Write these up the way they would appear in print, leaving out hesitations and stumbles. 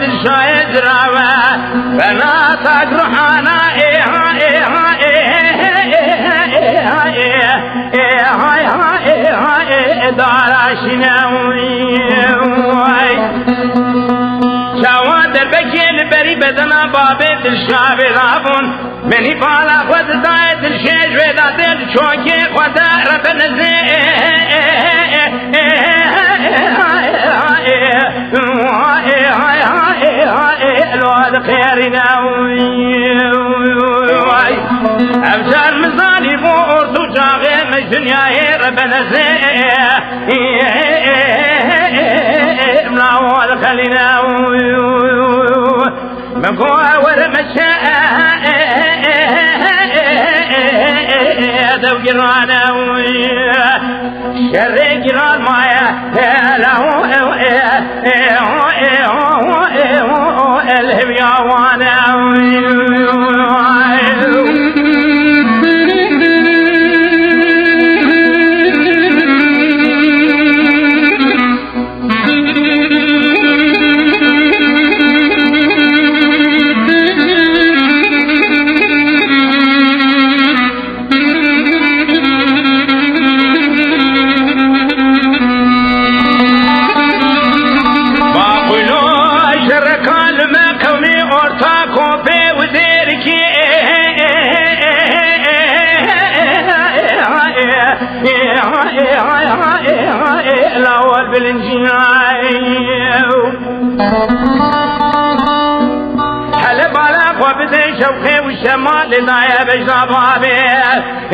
الشايد راوة فلا تجرحنا شواد البكيل بري بدنا بابت الشعب العفون مني بالا خود دايت الشيش ودا دل شوكي خود رب الواد خيرنا أبشر مزاني بورتو جاغي مجنيا ربنا ملاوال خلينا مقوى ورمشاء دو جرانا شري جران مايا له الهبيا وانا الأول بالانجناي حلب على قوبتي شوقي والشمال لنا بجنا بابي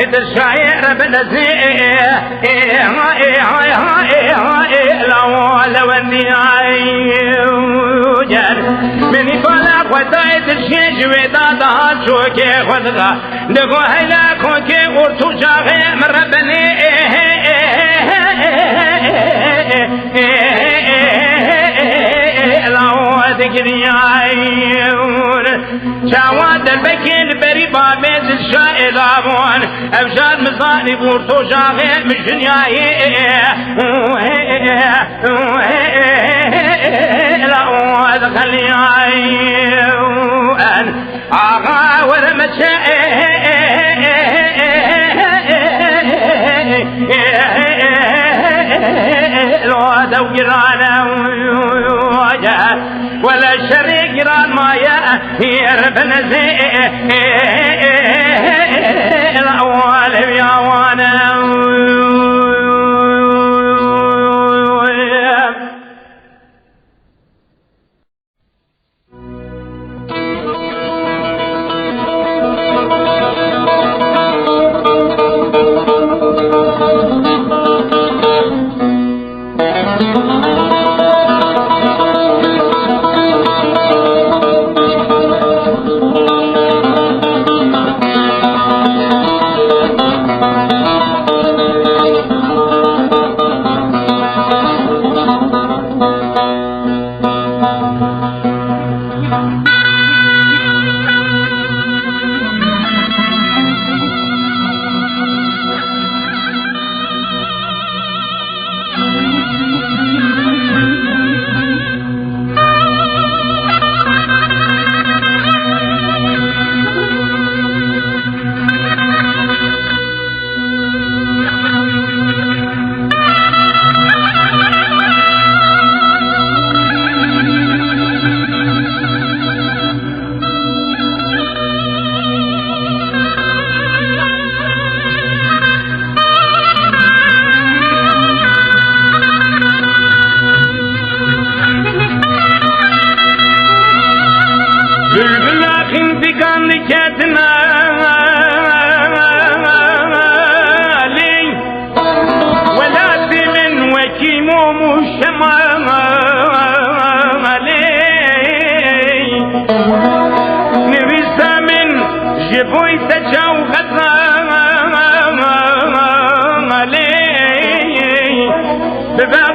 انت الشاعر بنزيه الأول والنهاي مني فلق وتايت الشيش ودادا شوكي خدغا دقو هيلا كوكي ورتو شاغي من ربني شواد البكيل بري بابيز الشائل عبون أبشار مصاني بورتو شاغي مشنياي الأواد خلياي آغا ورمشاي الواد وقرانا ولا الشريك ران مايا يربنا زي الأول يا وانا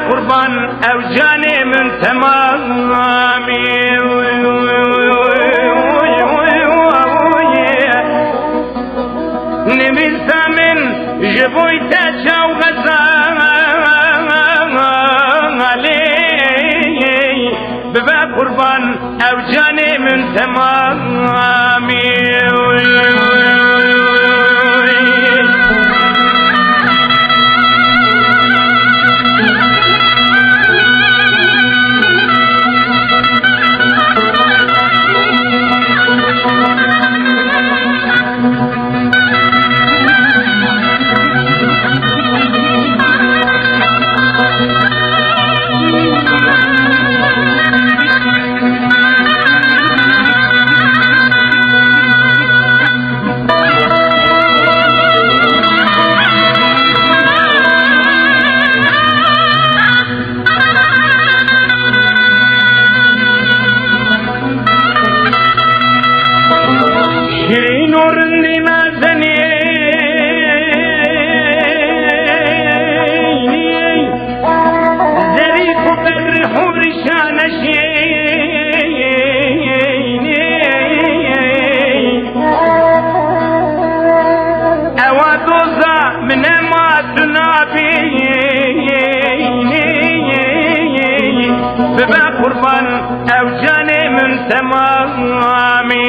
قربان او جاني من تمامي من تمامي ببا قربان او جاني من تمامي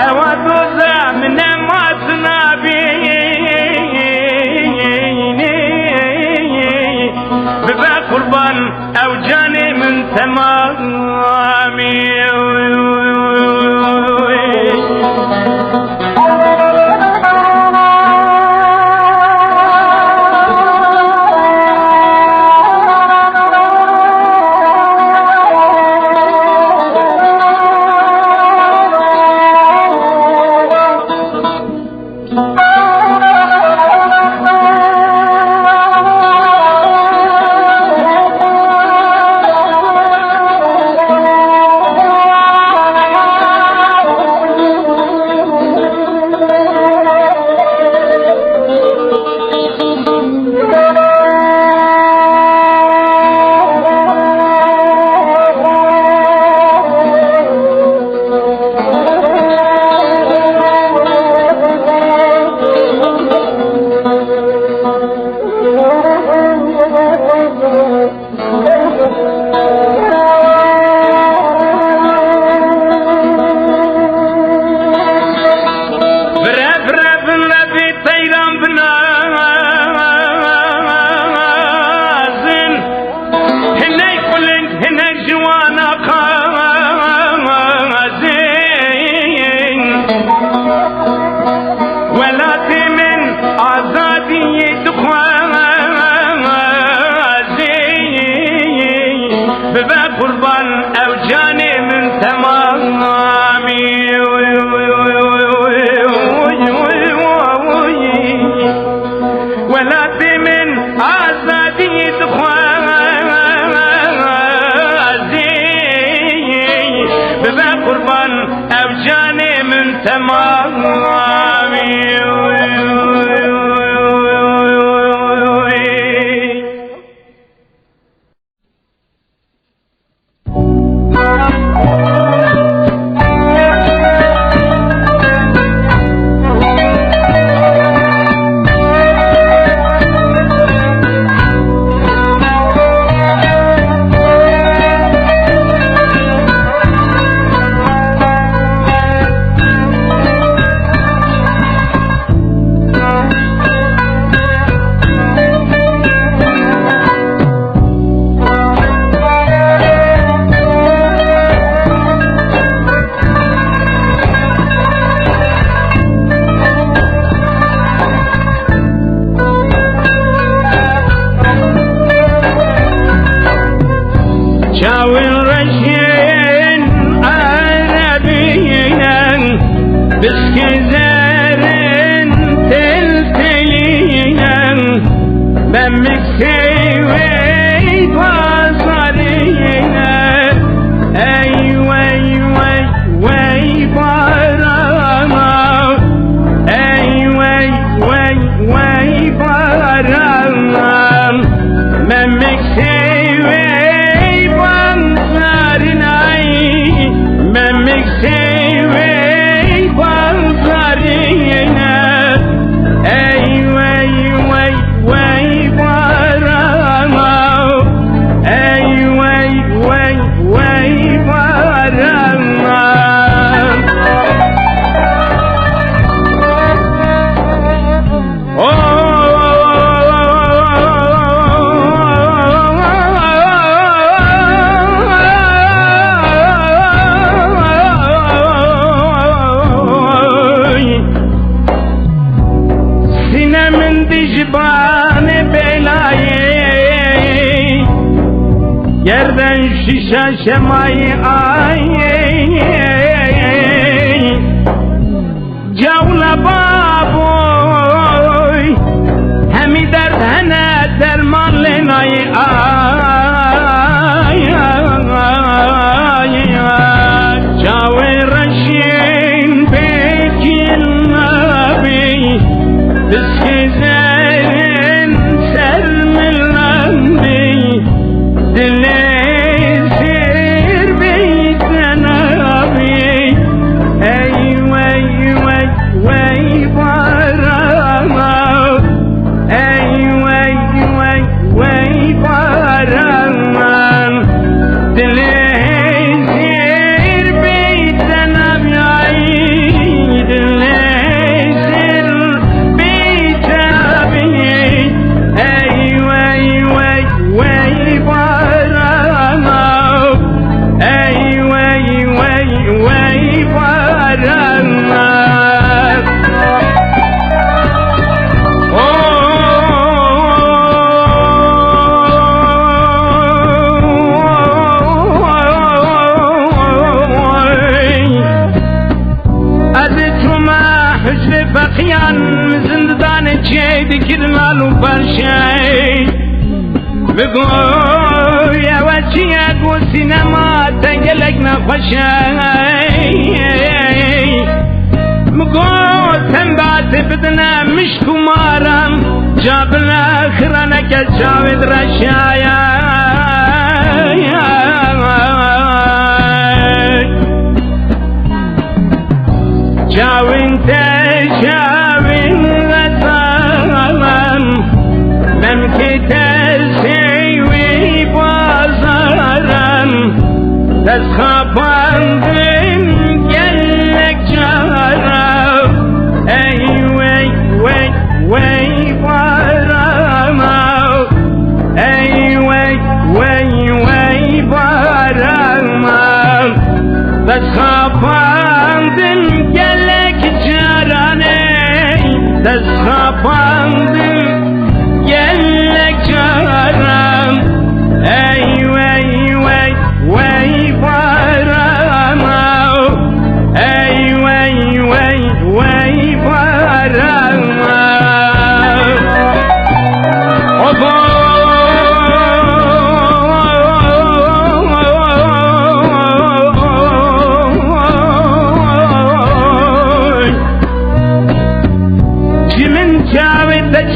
او دوزا من ما تنابي ببا قربان او جاني من تمامي ببا قربان او جاني من تمامي ولاتي من آزادي تخوازي ببا قربان او جاني من تمامي گردن شیشه شمای آی جول بابوی همی درد هنه درمان لنای آی جاوی رشین بکن نبی بسکزن سرملن بی دل سر بیتن بی ای وی وی وی بارما ای وی وی وی بارما دل سر بیتن بی دل سر بیتن بی ای وی وی وی بارما ای وی وی وی بارما از تو ما حجر بقیان زندان چه دکرنالو برشای بگو یا وچیه گو سینما تنگلک نخوشای مگو تنبات بدنا مشکو مارم جابل اخرانک جاوید رشایا جاوین تجاوین لطالم ممکی تسیوی بازارم دست خواباندن گلک جارم ای وی وی وی بارم ای وی وی وی بارم دست خواباندن گلک جارانه دست خواباندن گلک جارم ای وی وی وی بارم ای وی وی وی بارم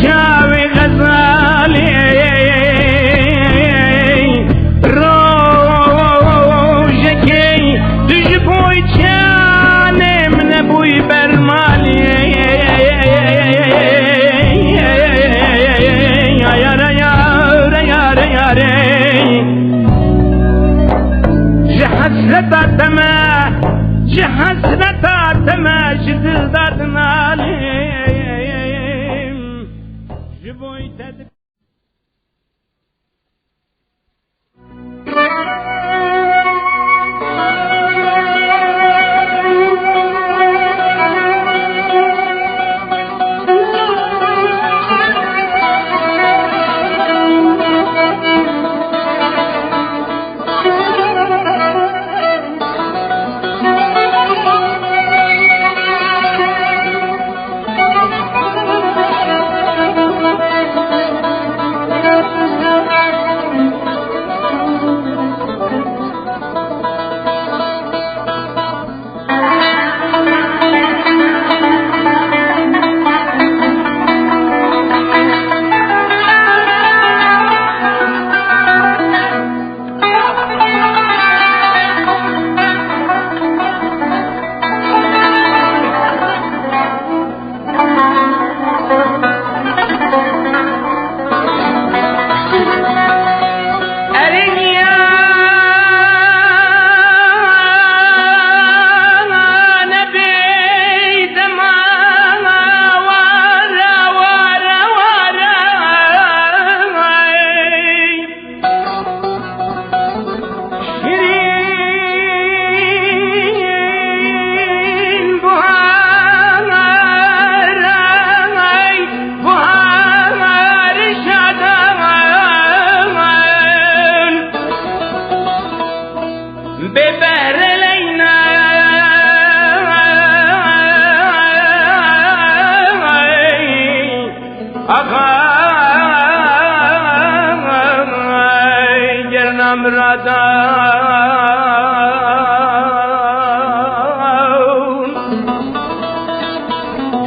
چاوی غزالی روشکی دج بوی چانم نبوی برمالی یاره یاره یاره یاره جحسرتا تما جحسرتا تما شدلدات نالی پیوم را دان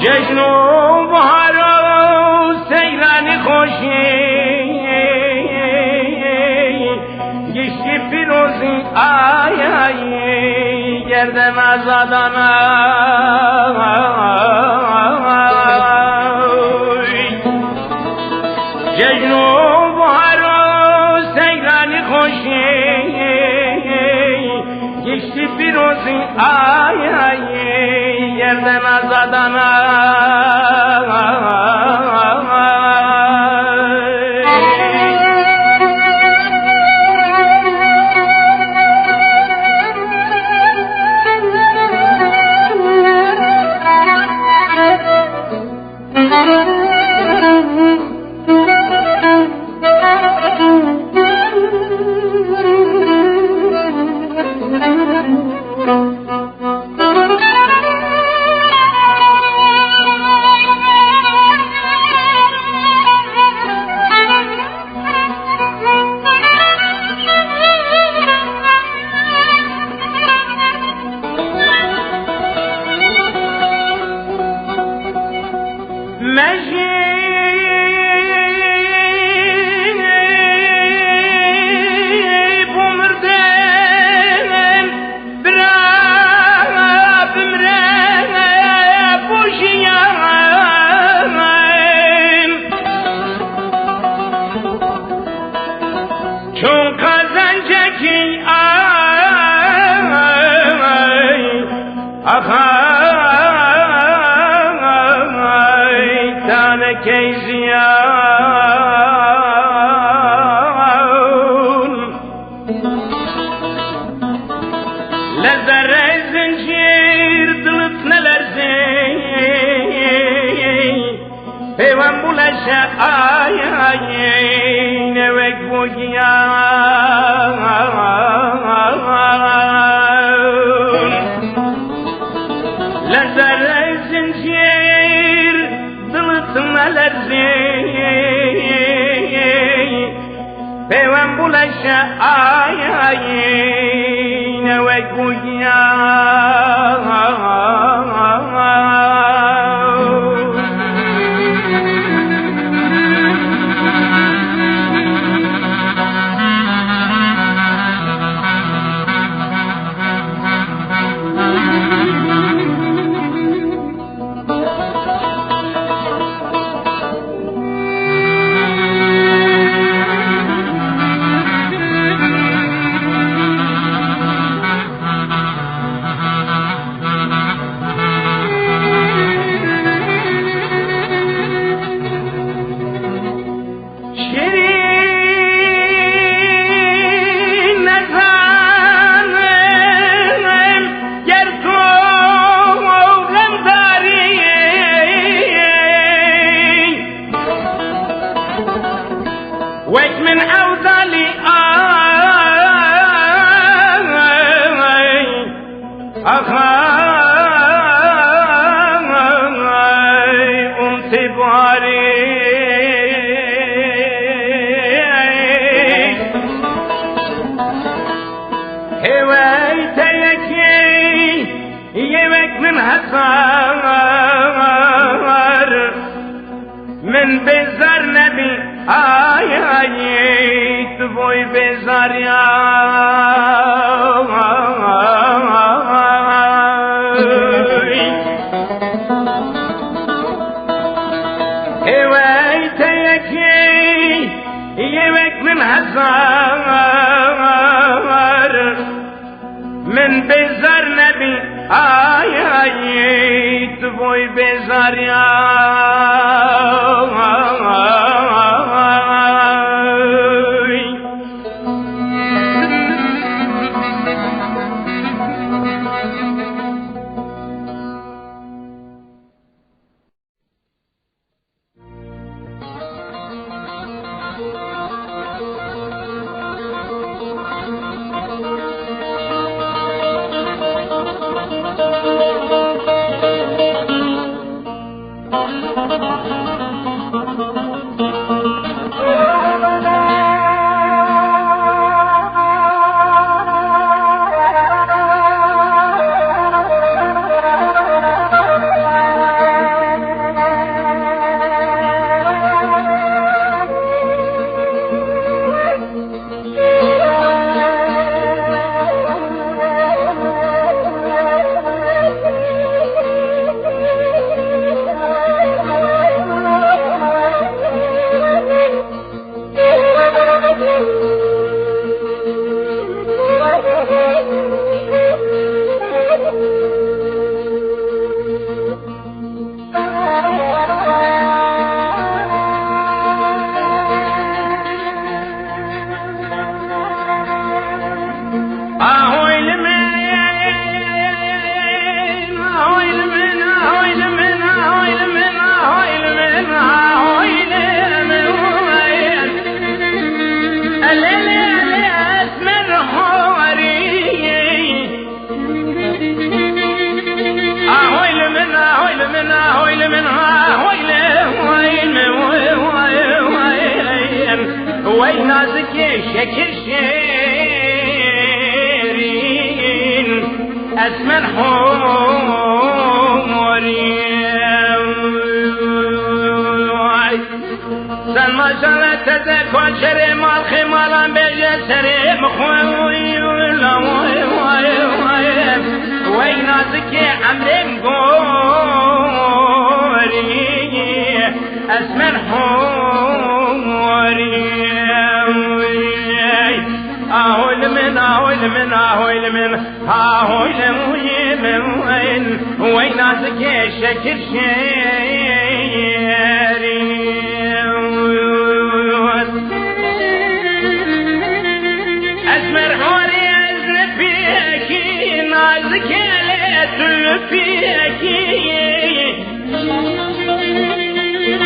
جشن و بهار و سیران خوشی گشتی پیروزی آی آی گردم آزادان جشن و بهار و سیران خوشی گشتی پیروزی آی آی گردم آزادان چون قزنجکی آخای تانکی زیان لذر زنجیر دلت نلرزی پیوان بولشه آی آی نوک بگیان لذر زنجیر دلت نلرزی پیوان بولشه آی آی نوک بگیان ويك من أوذالي أخاي أمتي باري هوايتيكي يوك من حصار من بزر نبي آی آی تبوی بزاریا هوایتیکی یوک من هزار من بزار نبی آی آی تبوی بزاریا وای نازک شکر شیرین اسمر حماری سن ماشاءالله تذکر شر مال خمالان بیجه سر مخوی وای نازک عمرم گوری اسمر حماری آهول من وای نازک شکر شیرین اسمر حواری از لپیکی نازک لپیکی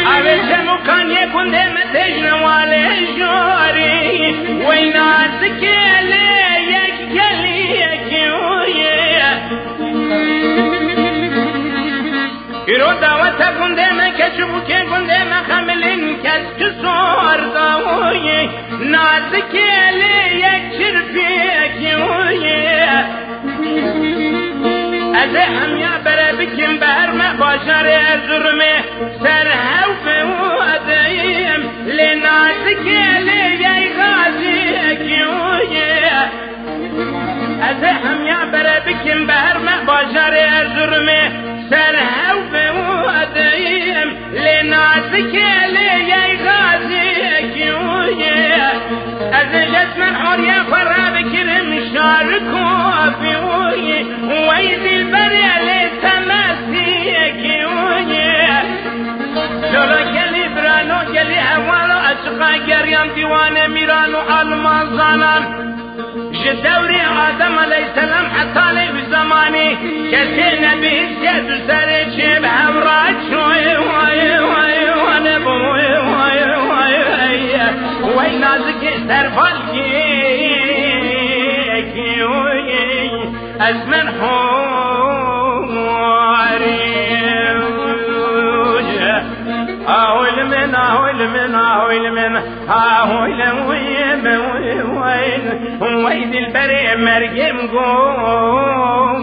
اول جمو کان یکون دم تجنواله جوری وای نازک یک گلی ایرو دعوت گنده من کشبو که گنده من خملین کس کسور داوی نازک یک چرپیکی از هم یا بره بکن بر مباشر ارزرمه سر حوف و ادیم لنازک یک غازی از هم یا بره بکن بر مباشر ارزرمه سر حوف و ادیم لنازک یک غازی از جسم حوریا فرا بکرم شارکو بیوی ویدی بری علی تمسیکی لولا گلی برانو گلی اوالو عشقا گریم دیوان میرانو علمان زانان جدوري آدم عليه السلام حتى لي بزماني كسي نبي سيد سري شيب حمرات شوي واي واي وانا بوي واي واي واي نازك سرفالكي أزمن حوري أهول من وين البريء مرقم قاري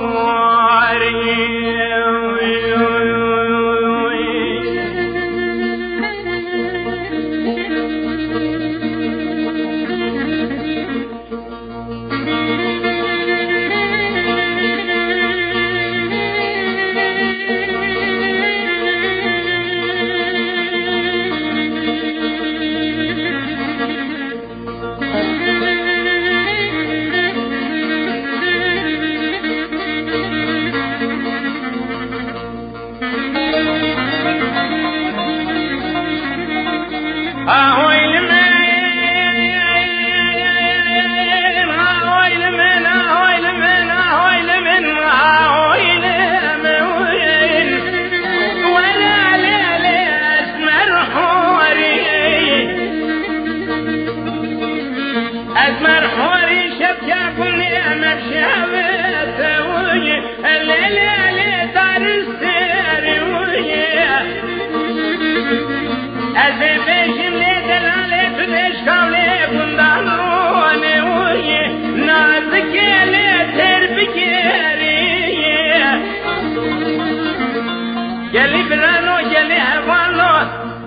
أزمر حوري شبكاكني أمر شابتوي الليلة دار السيروي أزبشم لدلالي تدش كولي بندانوني وي نازك لتربكيري جلي برانو جلي هوانو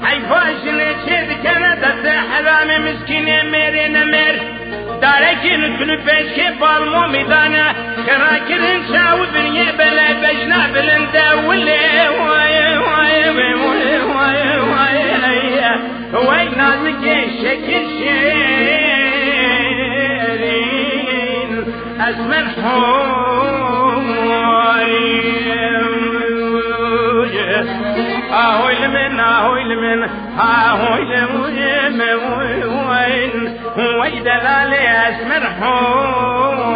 حيفاشني شد كانت حرامي مسكيني ميري نمر داركين كل بيش بالمو ميدانا كراكرين شاو بنيه بلا بجنا بلندا ولي واي واي واي واي واي واي نازك شكل شيرين أزمن حوري أهول من وين دلالي أسمر حوري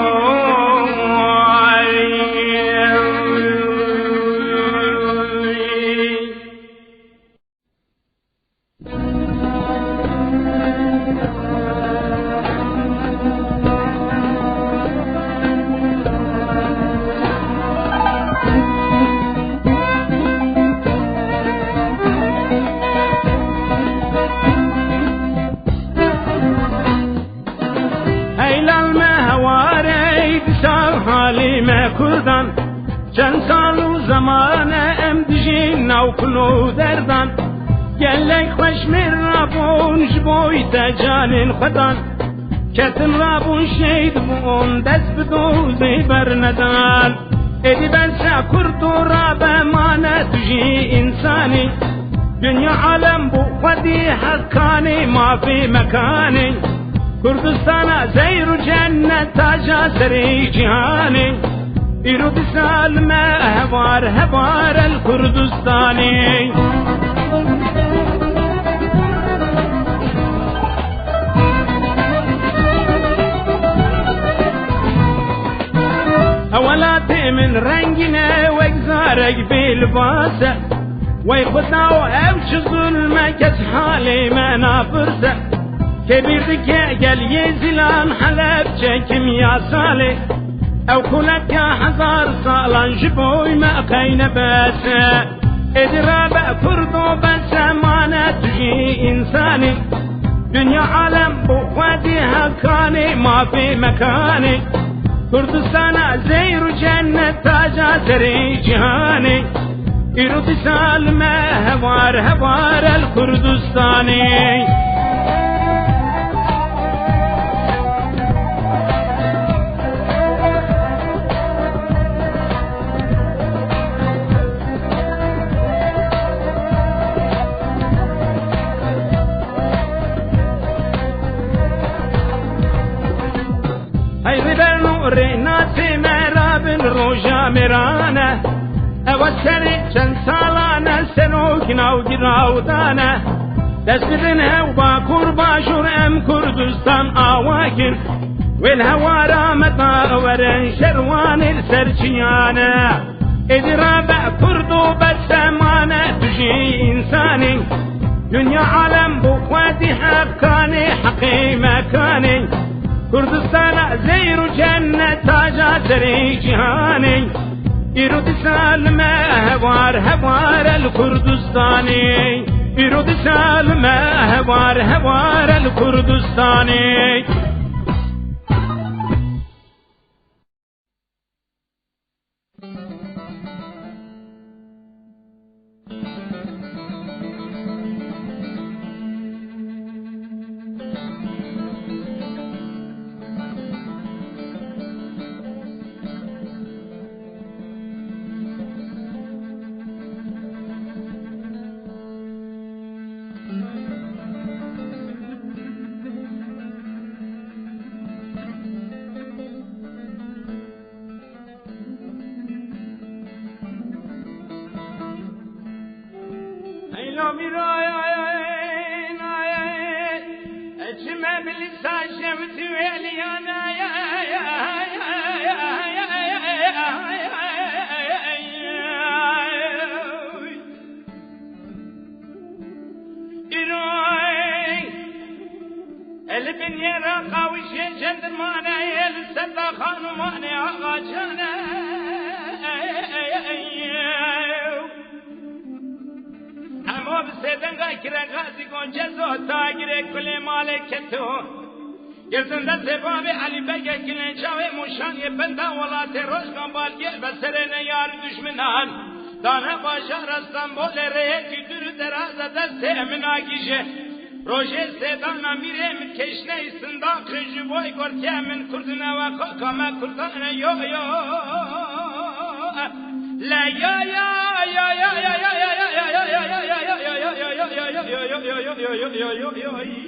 عالم کردان چند سال و زمان ام دژین ناو کلو دردان گلک خوش مرابون جبوی تجانین خدان کتن رابون شید بون دست بدوزی برندان ادی بنسا کردو راب مانا تجی انسانی دنیا عالم بو خودی حقانی ما في مكاني كردستان زير جنة تاج سري جهاني يرد سالم هبار الكردستاني أولاتي من رنجنا وجزارك بالباسة ويخدنا وأبش ظلمك حالي ما نافرسه كبير قال يزلان حلب شكم يا صالح أو كلك يا حزار صالان جبوي ما قين بس إدراب كردو بس ما تجي إنساني دنيا عالم بوادي هكاني ما في مكاني كردستان زير جنة تاج سري جهاني يرد سالم هوار الكردستاني هاي ربرنو ريناتي مرابن روجا ميرانا أوسري شن سالانا سنوكنا وجراودانا دستدنها وباكور باشور أم كردستان آواكن والهوارا مطاورن شروان السرشيانا إدرابع كردو بسمانا تجي إنساني دنيا عالم بوخواتي حقاني حقي مكاني كردستان زير جنة تاج سري جهاني يرد سالم هوار الكردستاني يرد سالم هوار الكردستاني گرزنده سباب علی بگه کلن چاوه موشان یه بنده ولات روش کامبال گل بسرین یار دشمنان دانه باشا رستان بول ره کی دور دراز دست من آگیشه روشه سیدانا میره من کشنه سنداق جبوی گرتی من کردنه و کامه کردانه یو یو لا یا یا یا یا یا یا یا یا یا یا یا یا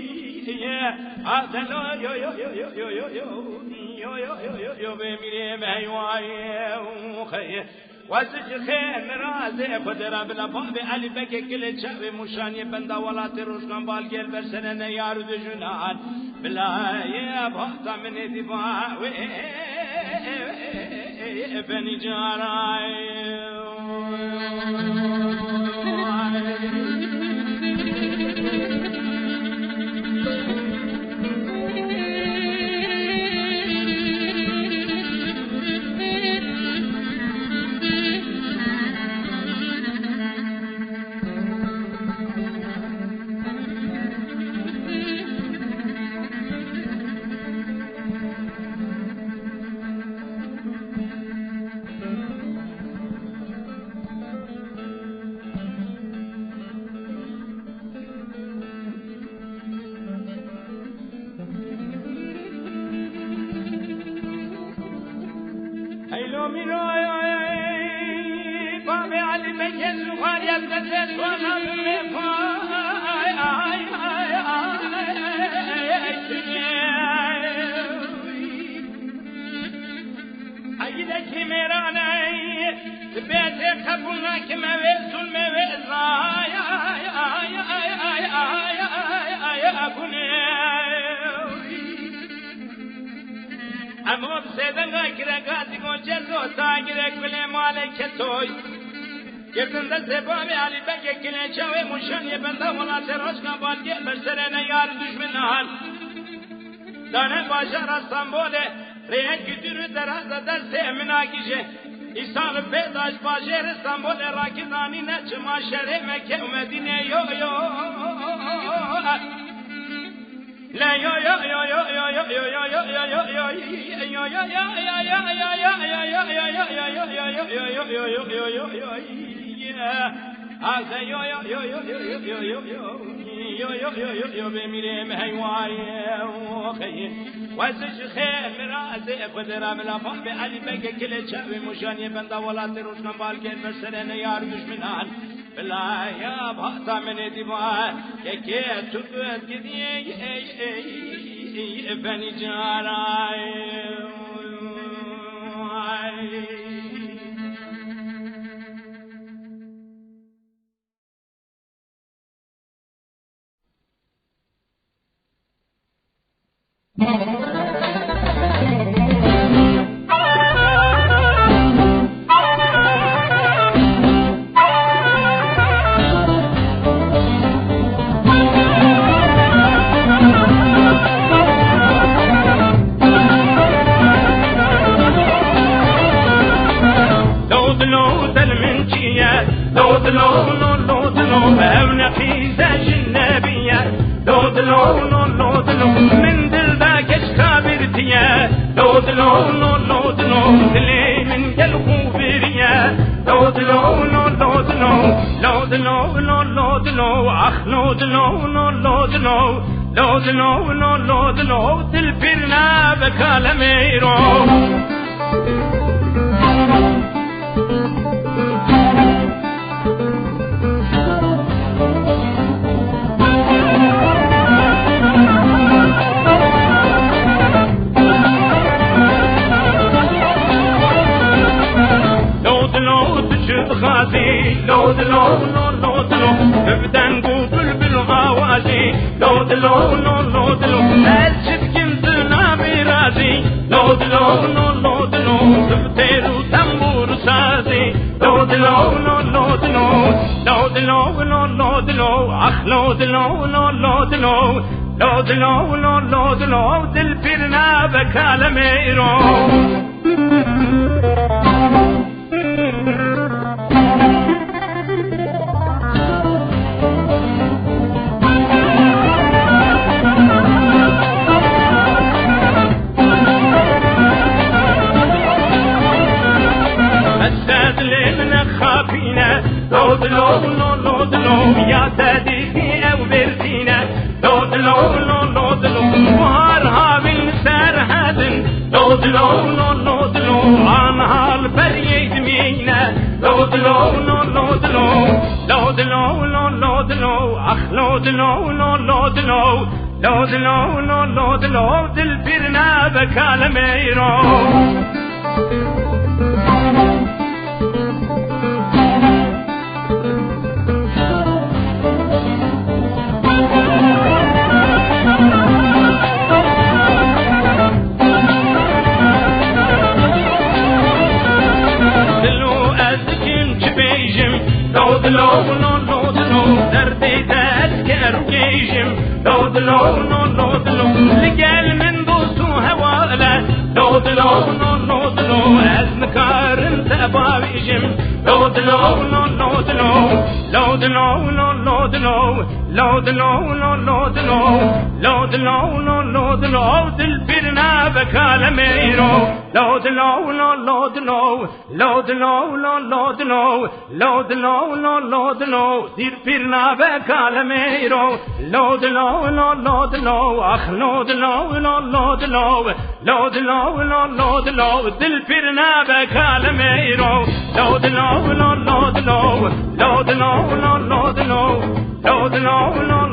آدلو yo بمیریم هیوای خیر واسه خیر رازه خدرا بلا باب علی بک کل چاوی مشانی بنده ولات روشن بالگل برسنه یار دجنان بلا یا بحث من دفاع بنی جارای دلو میرای بابی علی بکن سوخار یزدت سوالم میپای اگه کی میرانه بیت قبول نکم ویسون میوزای اما بسیدن گره گازی گوچه زوتا گره کلی مالک توی گردن دست بابی علی بگه کلی چاوی موشانی بنده ولات روشنا بالگه بسرین یار دشمنان دانه باشار استانبوله ریه کتیرو دراز دست مناکیشه ایسان پیداش باشر استانبول راکزانی نچ ماشره مکه و مدینه یو یو لا يا يا يا يا يا يا يا يا يا بلا يا بحطة من دماء كي تبت كذي بني جاراي تلفرنا بكالميرو تلفرنا بكالميرو يا صديقي أو برزينة وارها من سرحد عنها البريد مينة أخ دلبرنا بكالميرو دردي تذكر جيجم لقال من دوسو هواله أزمكار انت بابيجم دلبرنا pirna bekale meiro load low load low load low load low load low load low dir pirna bekale meiro load low load low ach load low load low load low load low dil pirna bekale meiro load low load low load low load low load low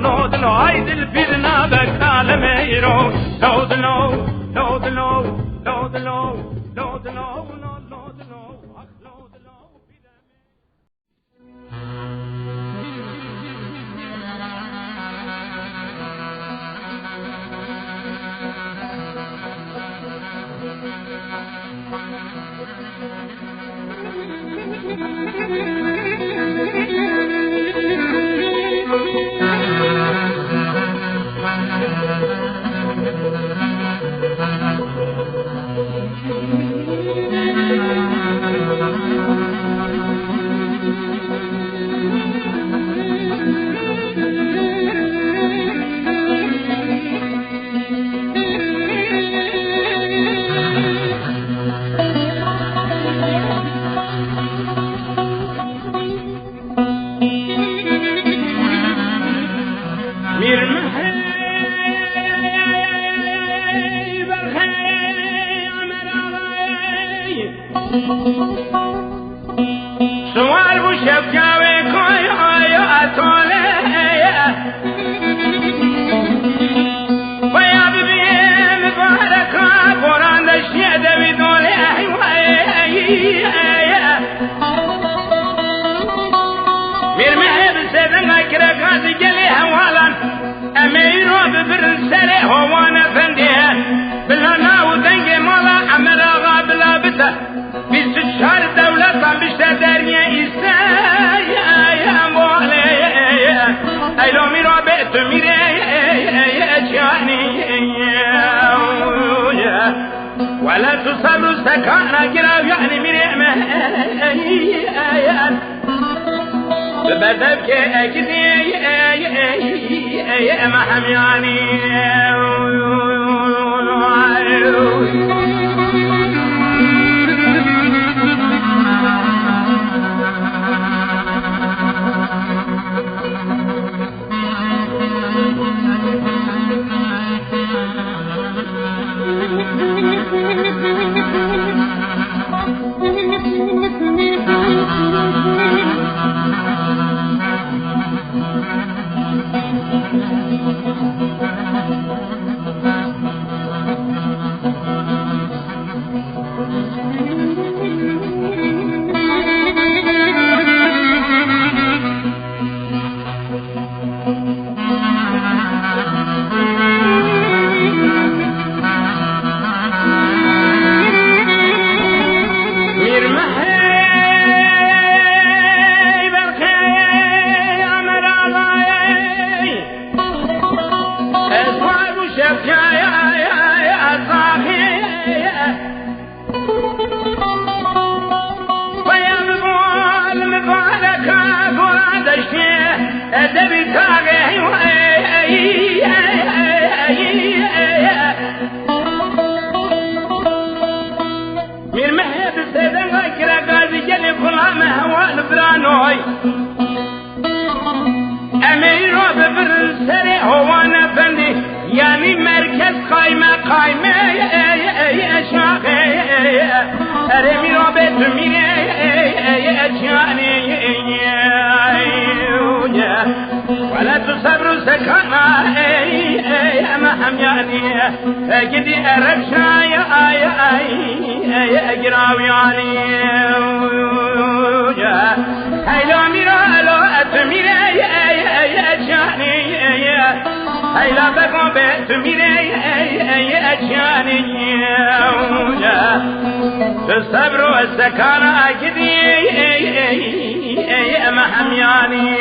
load low ay dil pirna bekale meiro load low load low load low load low load low ach load low سوال بو شفکاوی کوی آیا اتوله ویا ببیم بارکا قرآن دشتی دوی دوله میرمه بسیدن اکره کازی گلی حوالان امیرو ببرن سره هوان افنده بلا ناو دنگ مالا عمل آغا بلا بتا بیست چهار دولتان بیشتر دریا ایسا یا مولی ایلو میرو بیتو میره جانی ولا تصبر سکانا گراو یعنی میره ببدب که اکدی محم یعنی امیرو ببرن سر هوانا بندی یعنی مرکز قایمه شاخه اره میرو بیتو میره جانی ولا تصبر سکانا اما هم یعنی گدی عرب شای اگراو یعنی هیلا میرا الو اتمیره جانی هیلا بگم به تو میره جانی صبر و سکانه اگدی اما هم یعنی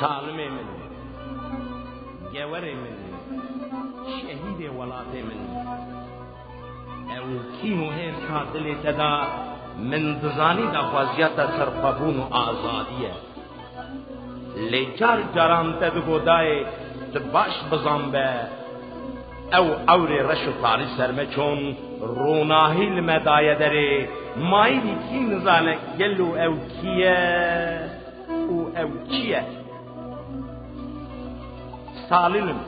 سالم من گور من شهید ولات من او کینو هر قاتل تدا من دزانی دا خوازیت سرخبون و آزادیه لیچار جرام تد گودای تباش بزنبه او اوری رشو تاری سرمه چون روناهی لمدایه داره مایی دی کی نزانه گلو او کیه او چیه سالینم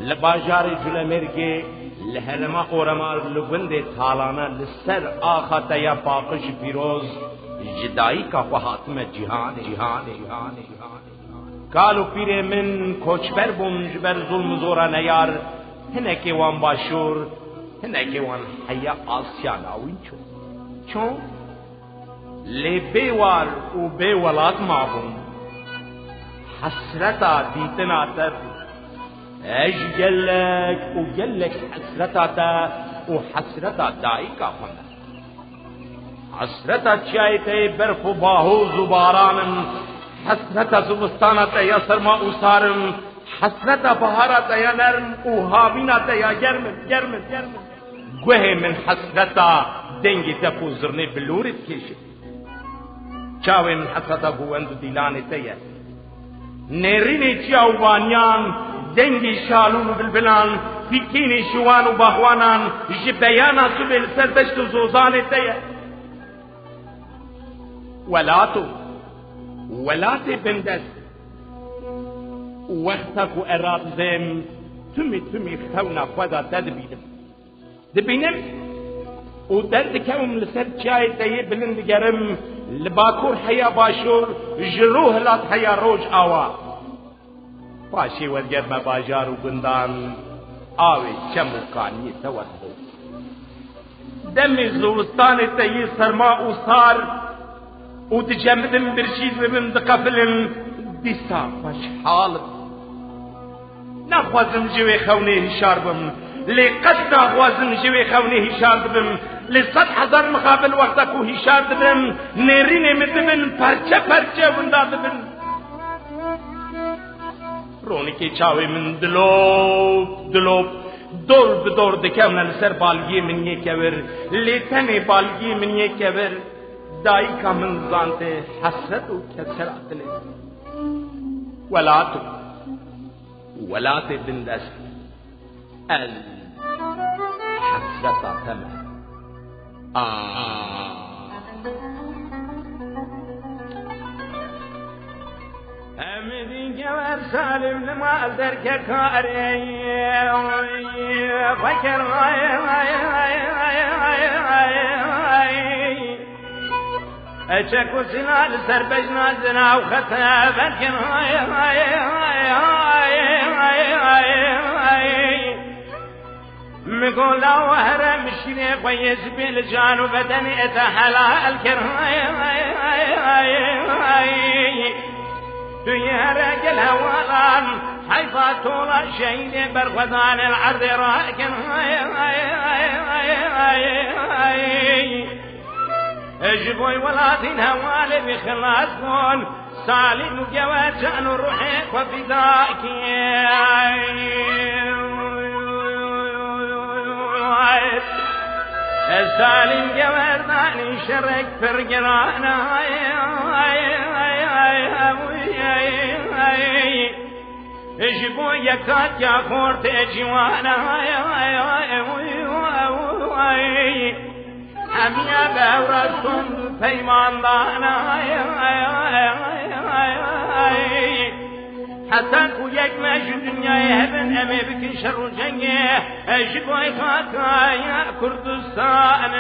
لباجار جلمرگی لهرما قورمار لگند تالانا لسر آخات یا باقش پیروز جدائی کا خواهاتم جهان کالو پیر من کوچبر بونج بر ظلم زورا نیار هنکی وان باشور هنکی وان حیا آسیان آوین چون لی بیوار و بیولات مابون حسرتا دیتنا تر اج گلک و گلک حسرتا تا و حسرتا دائی کا خوندر حسرتا چایتے برف و باهوز و بارانم حسرتا زمستانتا یا سرما و سارم حسرتا بهارتا یا نرم و هاویناتا یا گرم گوه من حسرتا دنگی تپو زرنی بلورت کشید چاوی من حسرتا گوند دیلانی تیه نرینی چاوانیان دنگی شالون و بلبلان فیکینی شوان و باهوانان جبیانا سبیل سردشت و زوزان تیه ولات بندست وقتك اراد زم تمي خونا خدا دبینم و درد کم لسر چای تیه بلند گرم لباکور حیا باشور جروه لات حیا روج آوا پاشی ودگر مباجار و گندان آوی چمو کانی توسو دمی زورستان تیه سرما و سار و تجمدم برشید ببم دقفلن دیسا باش حالت نخوازم جوی خونه هشار بم لقد نخوازم جوی خونه هشار بم لصد هزار مقابل وقتکو هشار بم نرینه مدبن پرچه وندا بم رونی که چاوی من دلوب دور بدور دکم لسر بالگی من یکور لیتن بالگی من یکور دائی کا من زانتے حسرت و کسرات لے ولات بندست الحسرت تمام أمدي جوار سالم لما أدرك كاري فكر أشكو سنال سربجنا زنا وخطا فكر مقول لا وهر مشيني كويس بالجان وبدني اتحلى الكرهاي يا رجل هوالان حيفا طول شيء برغدان العرض راكن اجبوي ولاتين هوالي بخلاصون سالم وجواتان روحي وفداك سالم جواتان شرك فرقرانا اجبو يكاد يا خورت جوانا هميا بورتم فيمان دانا حتى كويك ماشي الدنيا يهبن امي بك شر جنيه اجبو يكاد يا كردستان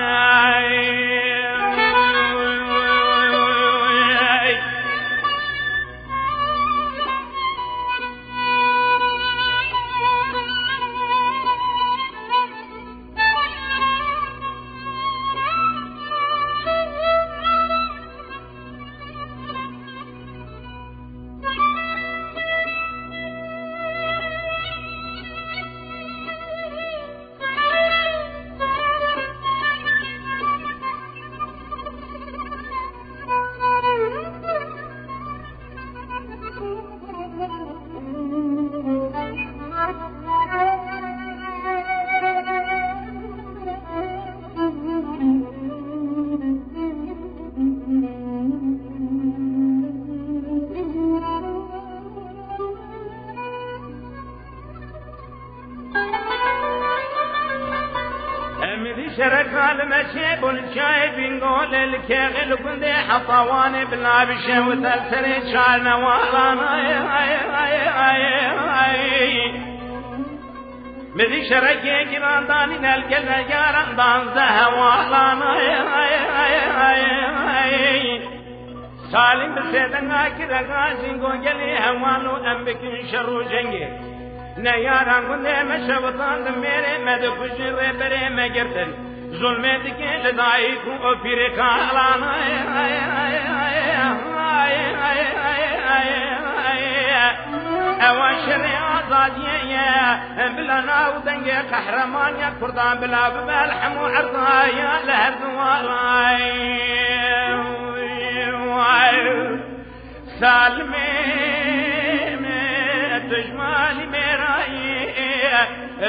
شركنا المشيب والشاي بنقول الكيغل كندي حطواني بلا بشه وتلتري شالنا وارانا مذي شركي جران داني نلقل جاران دان زهوارانا سالم بسيدنا كده غازين قوجلي هوانو أمبك شرو جنگي نياران كنده مشوطان دميري مدفشر بري مگرتن ظلمت کے لدائی کو پھر کالانا اواشر آزادیه بلا ناو دنگ قهرمان یا کردان بلا بلحم و عرضایا لهر دوالاي سالمي تجمالي ميراي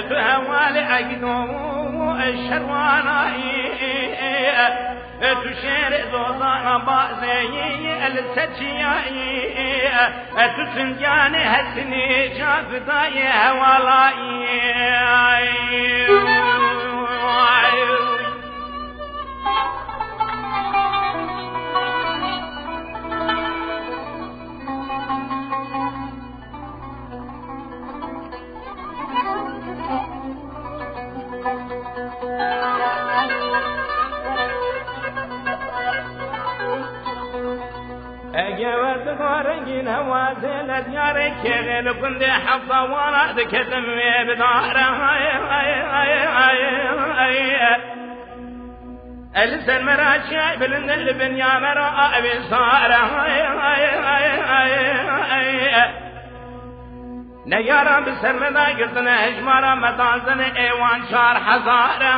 تهوالي عقدو الشرواناي تشير زوزانا بازي السجياي تسنجاني هسني جافداي هوالاي اجاوز غارنجين هوازل ديارك غير كنت حفظه ورا كتم بداره السن مراشي بلند البنيا مرا ابي صاره نيارا بسرمدا قلتنا هجمارا متازن ايوان شار حزاره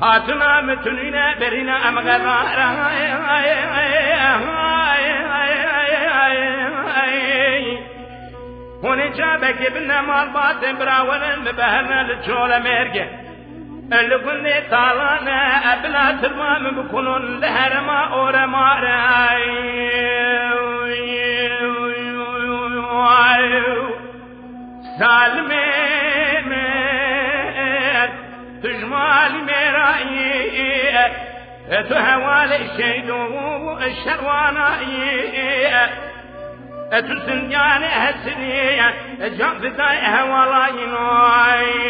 هاتنا متنينا برينا امغرارا هوني جابك بنا مال باطن براولن ببهرنا للجولة ميرجة اللي كني طالانا أبلا ترمام بكونون لهرما أورما راي سالمي تجمالي ميراي تهوال الشيد الشروانائي تسنجان هسنية جنب دايها ولاينوي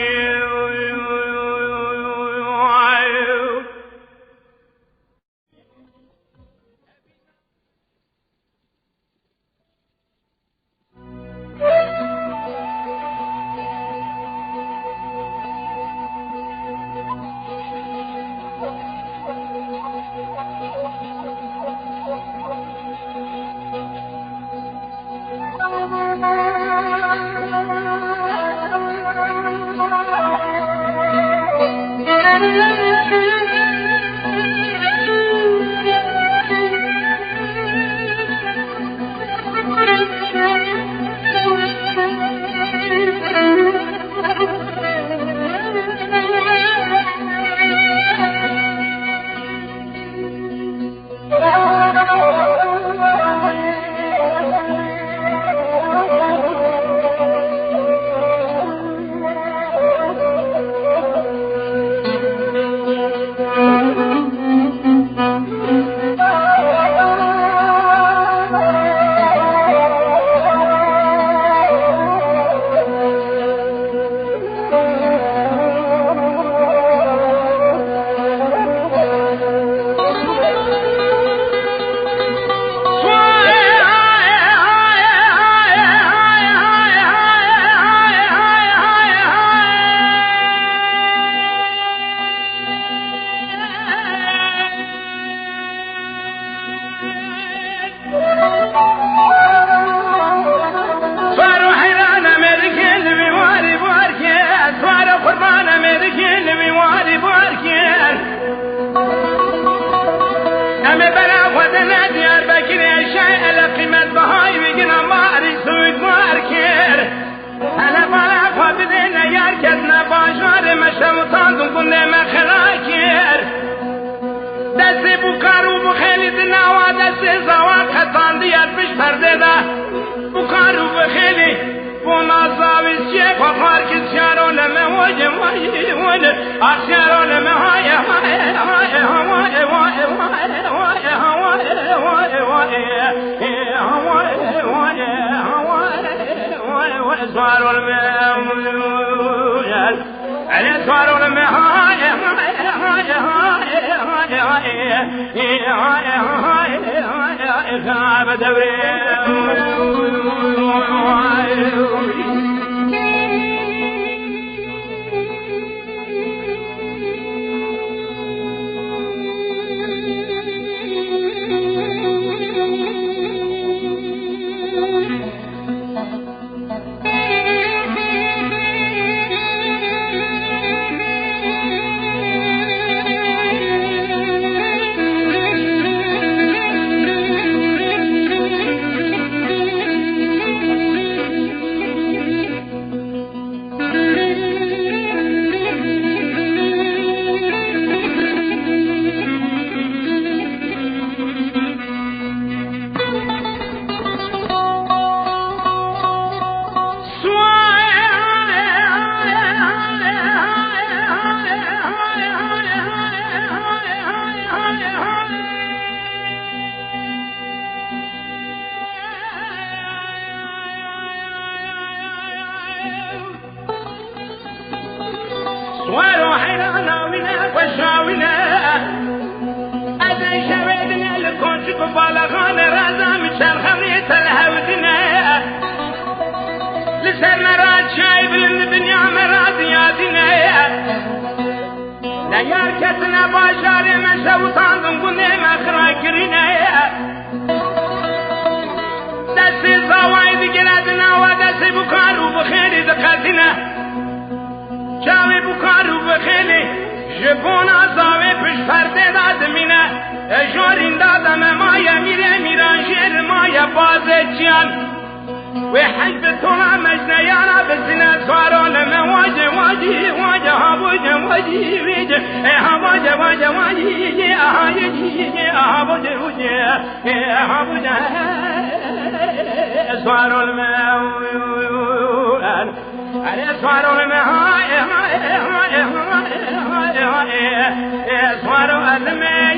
صاروا ألمي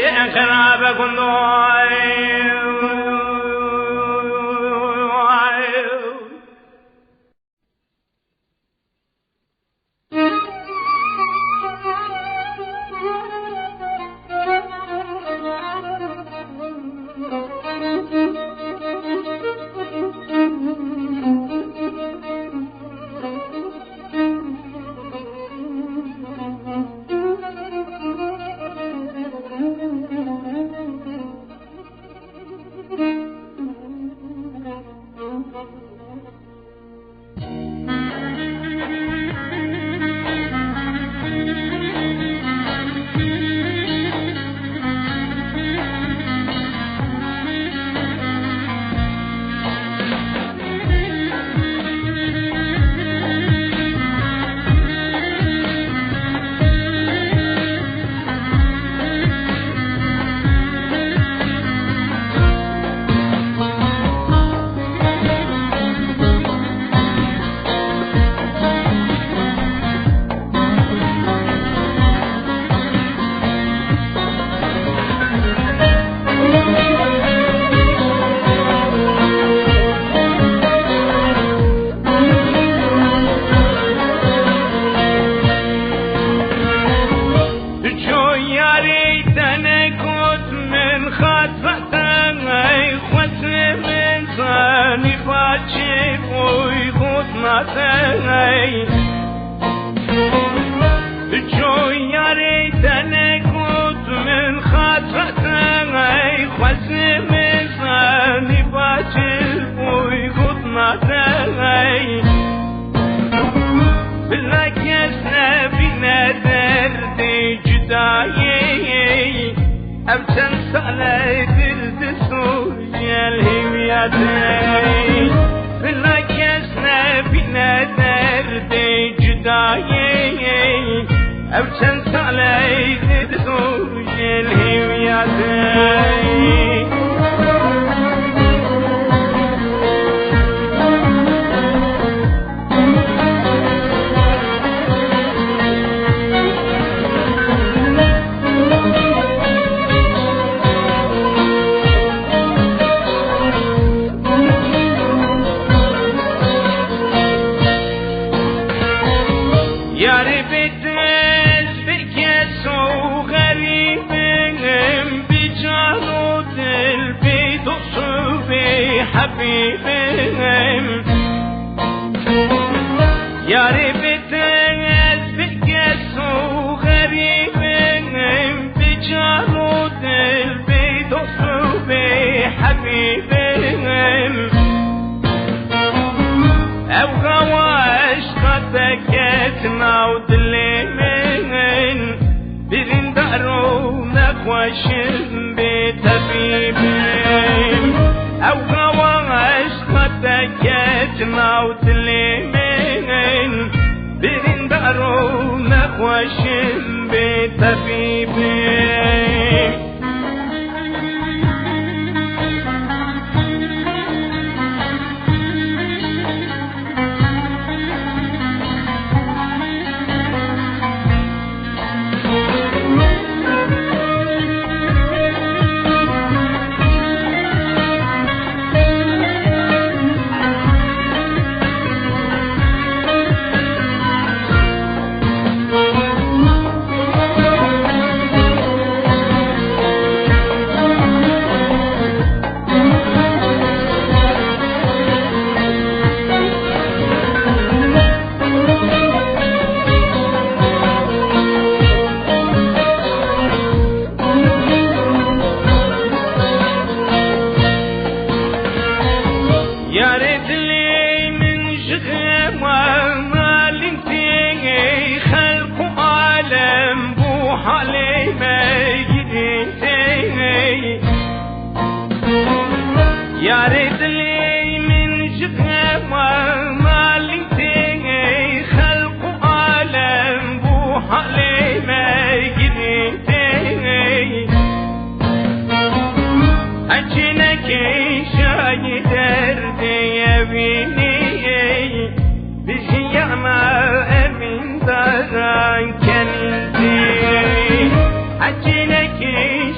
انقلاب كندوي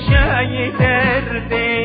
شای درده